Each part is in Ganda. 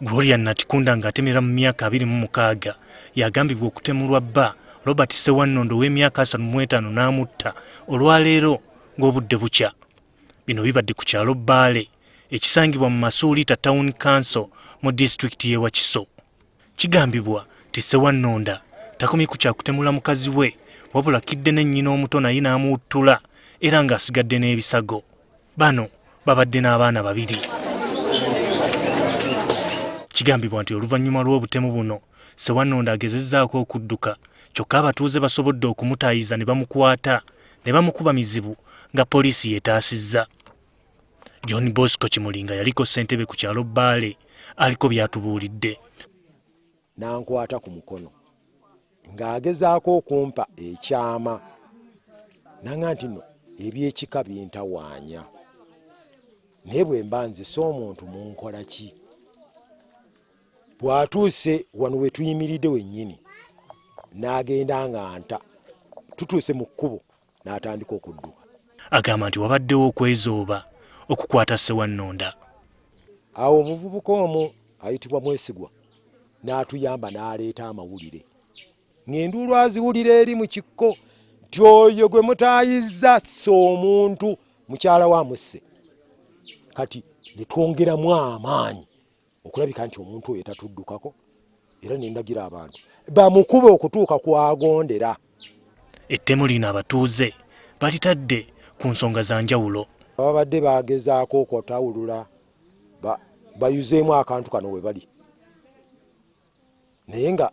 Gloria Natikunda ng'atemera mu myaka 26 yagambibwa okutemulwa bba Robert Ssewannondo w'emyaka 35 namutta olwaleero ng'obudde bukya. Bino bibadde ku kyalo Bbaale ekisangibwa mu Masuliita Town Council mu disitulikiti y'e Wakiso. Kigambibwa nti Ssewannonda takomye ku kyakutemula mukazi we wabula akidde ne nnyina omuto naye n'amuwuttula era ng'asigadde n'ebisago. Bano babadde n'abaana 2. Kigambibwa nti oluvannyuma lw'obutemu buno Ssewannonda agezezzaako okudduka kyokka abatuuze basobodde okumutaayiza ne bamukwata ne bamukuba mizibu nga poliisi yeetaasizza. John Bosco Kimulinga yaliko ssentebe ku kyalo Bbaale aliko byatubuulidde. Nankwata ku mukono ng'agezaako okumpa ekyama nanga nti no ebyekika bintawaanya naye bwe mba nzise omuntu mu nkola ki? Bw'atuuse wano we tuyimiridde wennyini n'agenda ng'anta tutuuse mu kkubo n'atandika okudduka. Agamba nti wabaddewo okwezooba okukwata Ssewannonda. Awo omuvubuka omu ayitibwa Mwesigwa n'atuyamba n'aleeta amawulire ng'enduulu aziwulira eri mu kikko nti oyo gwe mutaayizza si omuntu mukyala wa musse. Kati ne twongeramu amaanyi okulabika nti omuntu oyo tatuddukako era ne ndagira abantu bamukube okutuuka kwagondera. Ettemu lino abatuuze balitadde ku nsonga za njawulo. Babadde bagezaako okutawulula bayuzeemu akantu kano we bali naye nga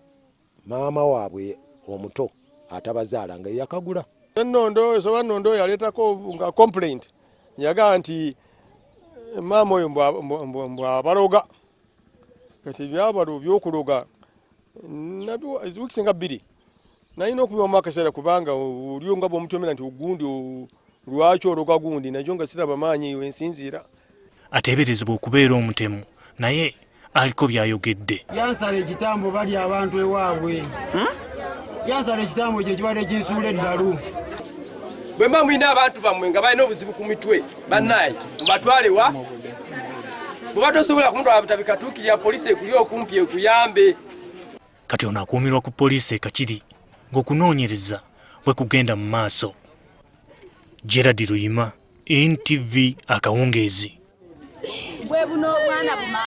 maama waabwe omuto atabazaala nga yakagula. Ssewannonda yaleetako nga complaint yagaa nti maama oyo mbwabaloga kati byabalo byokuloga nabyo wiiki nga 2 nalina okubiwamu akaseera kubanga olio nga bw'omutomera nti ogundi lwaki ologa gundi najo nga siraba maanyi wensinziira. Ateeberezebwa okubeera omutemu naye aliko byayogedde. Yansala ekitambo bali abantu ewaabwe. Yansala ekitambo ekyo kibadde kinsuula eddalu. Bwe mba mulina abantu bammwe nga balina obuzibu ku mitwe bannaye mubatwale wa bwe batosobola kumutwala butabikatuukirira poliisi ekuli okumpi ekuyambe. Kati ono akuumirwa ku poliisi ekakiri ng'okunoonyereza bwe kugenda mu maaso. Gerard Luyima, NTV Akawungeezi.